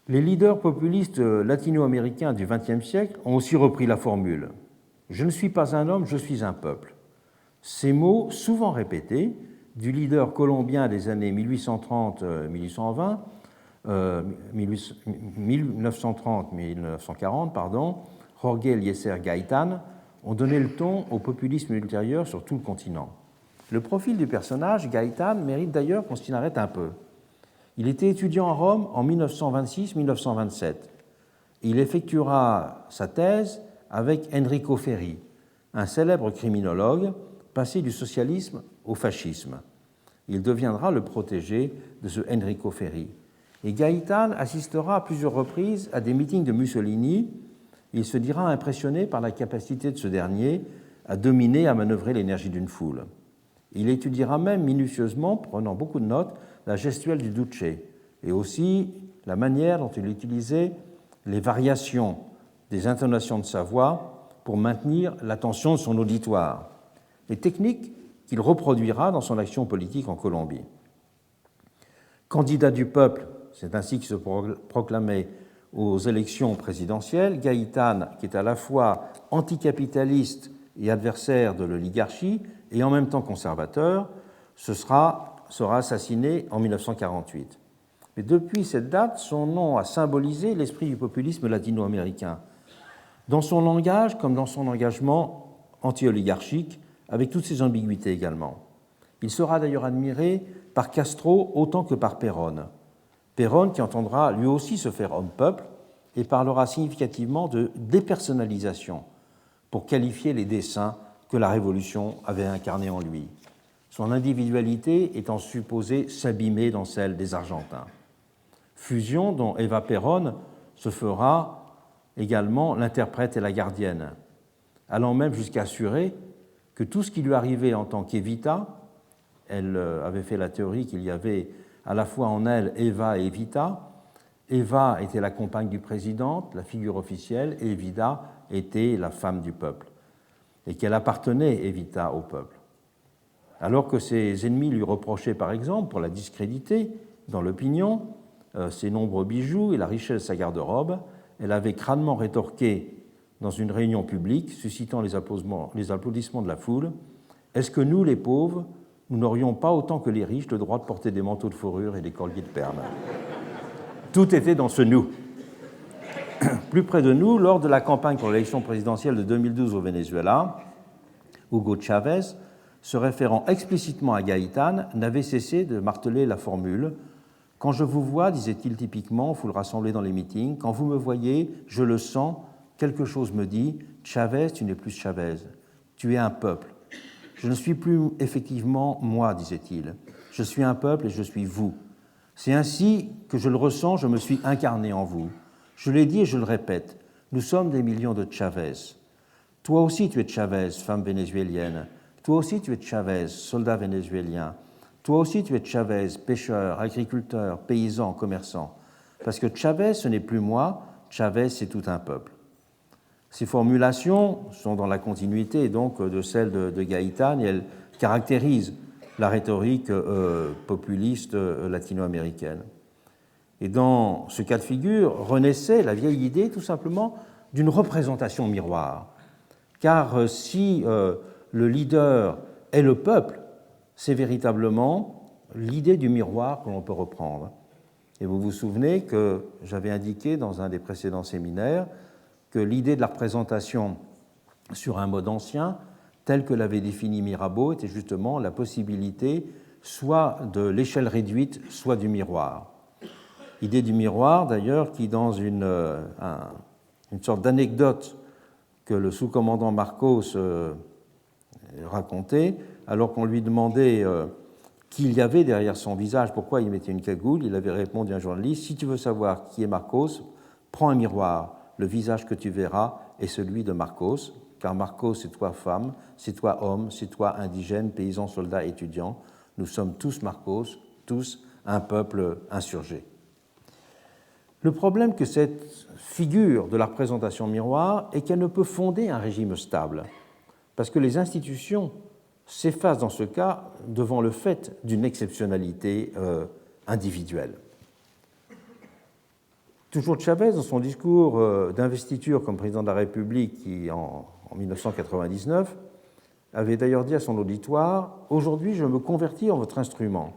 A: Les leaders populistes latino-américains du XXe siècle ont aussi repris la formule « Je ne suis pas un homme, je suis un peuple ». Ces mots, souvent répétés, du leader colombien des années 1830-1820, 1930-1940, Jorge Eliezer Gaitán, ont donné le ton au populisme ultérieur sur tout le continent. Le profil du personnage, Gaitán, mérite d'ailleurs qu'on s'y arrête un peu. Il était étudiant à Rome en 1926-1927. Il effectuera sa thèse avec Enrico Ferri, un célèbre criminologue passé du socialisme au fascisme. Il deviendra le protégé de ce Enrico Ferri. Et Gaitán assistera à plusieurs reprises à des meetings de Mussolini. Il se dira impressionné par la capacité de ce dernier à dominer et à manœuvrer l'énergie d'une foule. Il étudiera même minutieusement, prenant beaucoup de notes, la gestuelle du Duce et aussi la manière dont il utilisait les variations des intonations de sa voix pour maintenir l'attention de son auditoire, les techniques qu'il reproduira dans son action politique en Colombie. Candidat du peuple, c'est ainsi qu'il se proclamait aux élections présidentielles, Gaitán, qui est à la fois anticapitaliste et adversaire de l'oligarchie et en même temps conservateur, sera assassiné en 1948. Mais depuis cette date, son nom a symbolisé l'esprit du populisme latino-américain, dans son langage comme dans son engagement anti-oligarchique, avec toutes ses ambiguïtés également. Il sera d'ailleurs admiré par Castro autant que par Perón. Perón qui entendra lui aussi se faire homme-peuple et parlera significativement de dépersonnalisation pour qualifier les desseins que la Révolution avait incarnés en lui, son individualité étant supposée s'abîmer dans celle des Argentins. Fusion dont Eva Perón se fera également l'interprète et la gardienne, allant même jusqu'à assurer que tout ce qui lui arrivait en tant qu'Evita, elle avait fait la théorie qu'il y avait à la fois en elle Eva et Evita. Eva était la compagne du président, la figure officielle, et Evita était la femme du peuple, et qu'elle appartenait, Evita, au peuple. Alors que ses ennemis lui reprochaient, par exemple, pour la discréditer dans l'opinion, ses nombreux bijoux et la richesse de sa garde-robe, elle avait crânement rétorqué dans une réunion publique, suscitant les applaudissements de la foule, « Est-ce que nous, les pauvres, nous n'aurions pas autant que les riches le droit de porter des manteaux de fourrure et des colliers de perles ?» Tout était dans ce « nous ». Plus près de nous, lors de la campagne pour l'élection présidentielle de 2012 au Venezuela, Hugo Chavez, se référant explicitement à Gaitán, n'avait cessé de marteler la formule « Quand je vous vois, disait-il typiquement, vous le rassemblez dans les meetings, quand vous me voyez, je le sens, quelque chose me dit, Chavez, tu n'es plus Chavez, tu es un peuple. Je ne suis plus effectivement moi, disait-il. Je suis un peuple et je suis vous. C'est ainsi que je le ressens, je me suis incarné en vous. Je l'ai dit et je le répète, nous sommes des millions de Chavez. Toi aussi tu es Chavez, femme vénézuélienne. Toi aussi tu es Chavez, soldat vénézuélien. Toi aussi tu es Chavez, pêcheur, agriculteur, paysan, commerçant. Parce que Chavez, ce n'est plus moi, Chavez, c'est tout un peuple. Ces formulations sont dans la continuité donc de celles de Gaitán et elles caractérisent la rhétorique populiste latino-américaine. Et dans ce cas de figure, renaissait la vieille idée tout simplement d'une représentation miroir. Car si le leader est le peuple, c'est véritablement l'idée du miroir que l'on peut reprendre. Et vous vous souvenez que j'avais indiqué dans un des précédents séminaires que l'idée de la représentation sur un mode ancien tel que l'avait défini Mirabeau, était justement la possibilité soit de l'échelle réduite, soit du miroir. Idée du miroir, d'ailleurs, qui, dans une sorte d'anecdote que le sous-commandant Marcos racontait, alors qu'on lui demandait qui il y avait derrière son visage, pourquoi il mettait une cagoule, il avait répondu à un journaliste: si tu veux savoir qui est Marcos, prends un miroir, le visage que tu verras est celui de Marcos, car Marcos, c'est toi femme, c'est toi homme, c'est toi indigène, paysan, soldat, étudiant. Nous sommes tous Marcos, tous un peuple insurgé. Le problème que cette figure de la représentation miroir est qu'elle ne peut fonder un régime stable, parce que les institutions s'effacent dans ce cas devant le fait d'une exceptionnalité individuelle. Toujours Chavez, dans son discours d'investiture comme président de la République, qui en 1999 avait d'ailleurs dit à son auditoire: « Aujourd'hui, je me convertis en votre instrument.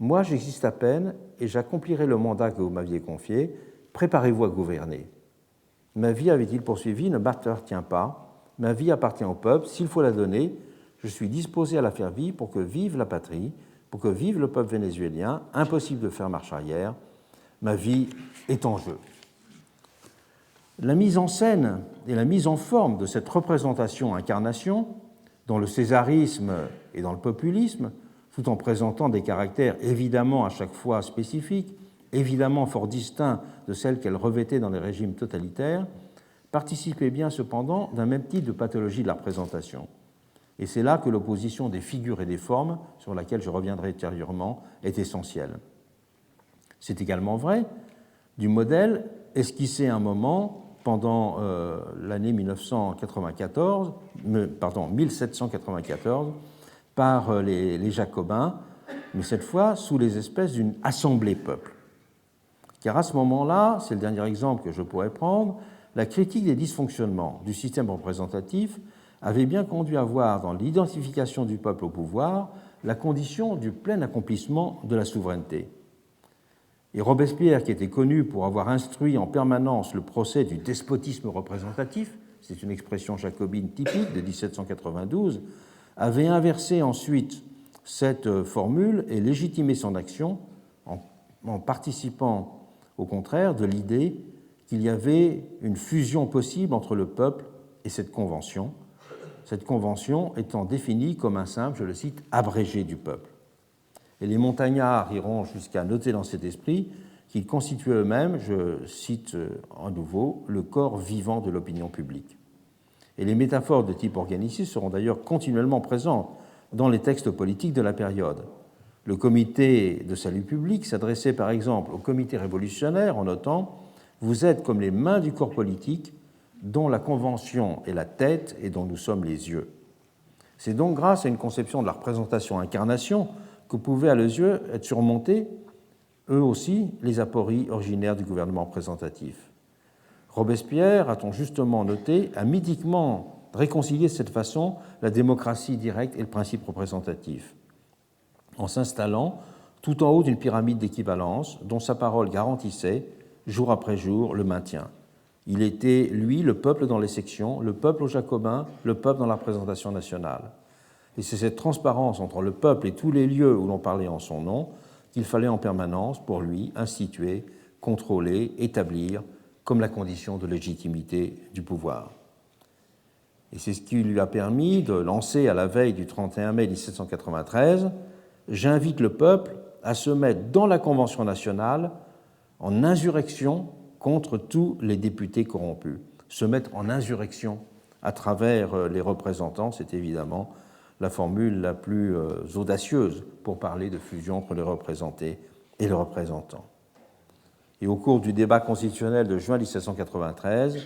A: Moi, j'existe à peine et j'accomplirai le mandat que vous m'aviez confié. Préparez-vous à gouverner. Ma vie, avait-il poursuivi, ne m'appartient pas. Ma vie appartient au peuple. S'il faut la donner, je suis disposé à la faire vivre pour que vive la patrie, pour que vive le peuple vénézuélien. Impossible de faire marche arrière. Ma vie est en jeu. » La mise en scène et la mise en forme de cette représentation-incarnation, dans le césarisme et dans le populisme, tout en présentant des caractères évidemment à chaque fois spécifiques, évidemment fort distincts de celles qu'elle revêtait dans les régimes totalitaires, participait bien cependant d'un même type de pathologie de la représentation. Et c'est là que l'opposition des figures et des formes, sur laquelle je reviendrai ultérieurement, est essentielle. C'est également vrai du modèle esquissé un moment pendant l'année 1794 par les Jacobins, mais cette fois sous les espèces d'une assemblée-peuple. Car à ce moment-là, c'est le dernier exemple que je pourrais prendre, la critique des dysfonctionnements du système représentatif avait bien conduit à voir dans l'identification du peuple au pouvoir la condition du plein accomplissement de la souveraineté. Et Robespierre, qui était connu pour avoir instruit en permanence le procès du despotisme représentatif, c'est une expression jacobine typique de 1792, avait inversé ensuite cette formule et légitimé son action en participant au contraire de l'idée qu'il y avait une fusion possible entre le peuple et cette convention étant définie comme un simple, je le cite, abrégé du peuple. Et les montagnards iront jusqu'à noter dans cet esprit qu'ils constituaient eux-mêmes, je cite à nouveau, le corps vivant de l'opinion publique. Et les métaphores de type organiciste seront d'ailleurs continuellement présentes dans les textes politiques de la période. Le comité de salut public s'adressait par exemple au comité révolutionnaire en notant « Vous êtes comme les mains du corps politique dont la convention est la tête et dont nous sommes les yeux. » C'est donc grâce à une conception de la représentation-incarnation que pouvaient à leurs yeux être surmontés, eux aussi, les apories originaires du gouvernement représentatif. Robespierre, a-t-on justement noté, a mythiquement réconcilié de cette façon la démocratie directe et le principe représentatif, en s'installant tout en haut d'une pyramide d'équivalence dont sa parole garantissait, jour après jour, le maintien. Il était, lui, le peuple dans les sections, le peuple aux Jacobins, le peuple dans la représentation nationale. Et c'est cette transparence entre le peuple et tous les lieux où l'on parlait en son nom qu'il fallait en permanence, pour lui, instituer, contrôler, établir comme la condition de légitimité du pouvoir. Et c'est ce qui lui a permis de lancer à la veille du 31 mai 1793 « J'invite le peuple à se mettre dans la Convention nationale en insurrection contre tous les députés corrompus ». Se mettre en insurrection à travers les représentants, c'est évidemment la formule la plus audacieuse pour parler de fusion entre les représentés et les représentants. Et au cours du débat constitutionnel de juin 1793,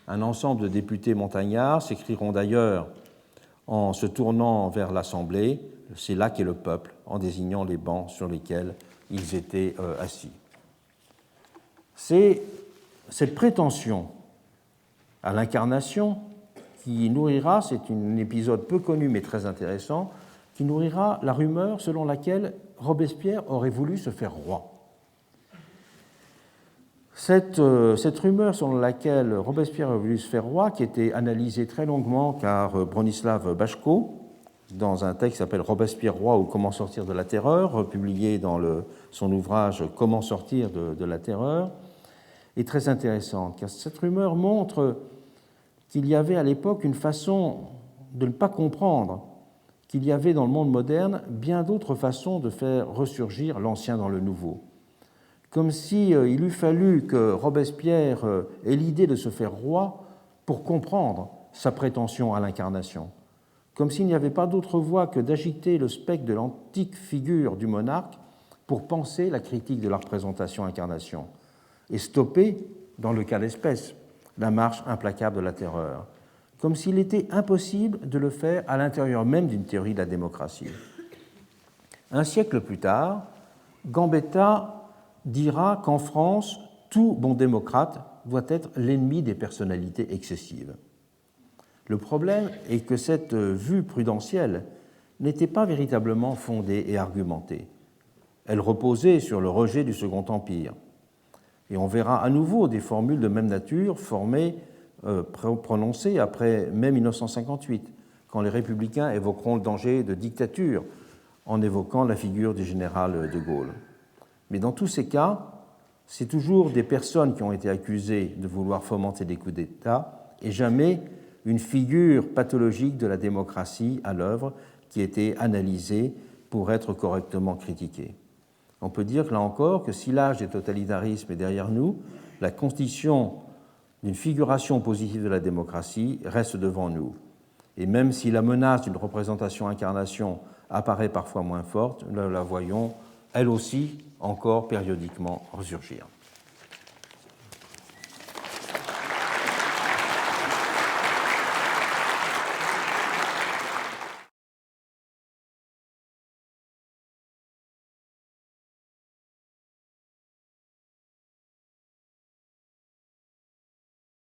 A: un ensemble de députés montagnards s'écrieront d'ailleurs en se tournant vers l'Assemblée « C'est là qu'est le peuple », en désignant les bancs sur lesquels ils étaient assis. C'est cette prétention à l'incarnation qui nourrira, c'est un épisode peu connu mais très intéressant, qui nourrira la rumeur selon laquelle Robespierre aurait voulu se faire roi. Cette rumeur selon laquelle Robespierre avait voulu se faire roi, qui était analysée très longuement par Bronislav Bajko, dans un texte qui s'appelle Robespierre roi ou Comment sortir de la terreur, publié dans son ouvrage Comment sortir de la terreur, est très intéressante, car cette rumeur montre qu'il y avait à l'époque une façon de ne pas comprendre qu'il y avait dans le monde moderne bien d'autres façons de faire ressurgir l'ancien dans le nouveau. Comme s'il eût fallu que Robespierre ait l'idée de se faire roi pour comprendre sa prétention à l'incarnation, comme s'il n'y avait pas d'autre voie que d'agiter le spectre de l'antique figure du monarque pour penser la critique de la représentation-incarnation et stopper, dans le cas d'espèce, la marche implacable de la terreur, comme s'il était impossible de le faire à l'intérieur même d'une théorie de la démocratie. Un siècle plus tard, Gambetta dira qu'en France, tout bon démocrate doit être l'ennemi des personnalités excessives. Le problème est que cette vue prudentielle n'était pas véritablement fondée et argumentée. Elle reposait sur le rejet du Second Empire. Et on verra à nouveau des formules de même nature prononcées après mai 1958, quand les républicains évoqueront le danger de dictature en évoquant la figure du général de Gaulle. Mais dans tous ces cas, c'est toujours des personnes qui ont été accusées de vouloir fomenter des coups d'État et jamais une figure pathologique de la démocratie à l'œuvre qui était analysée pour être correctement critiquée. On peut dire, là encore, que si l'âge des totalitarismes est derrière nous, la constitution d'une figuration positive de la démocratie reste devant nous. Et même si la menace d'une représentation-incarnation apparaît parfois moins forte, nous la voyons, elle aussi, encore périodiquement ressurgir.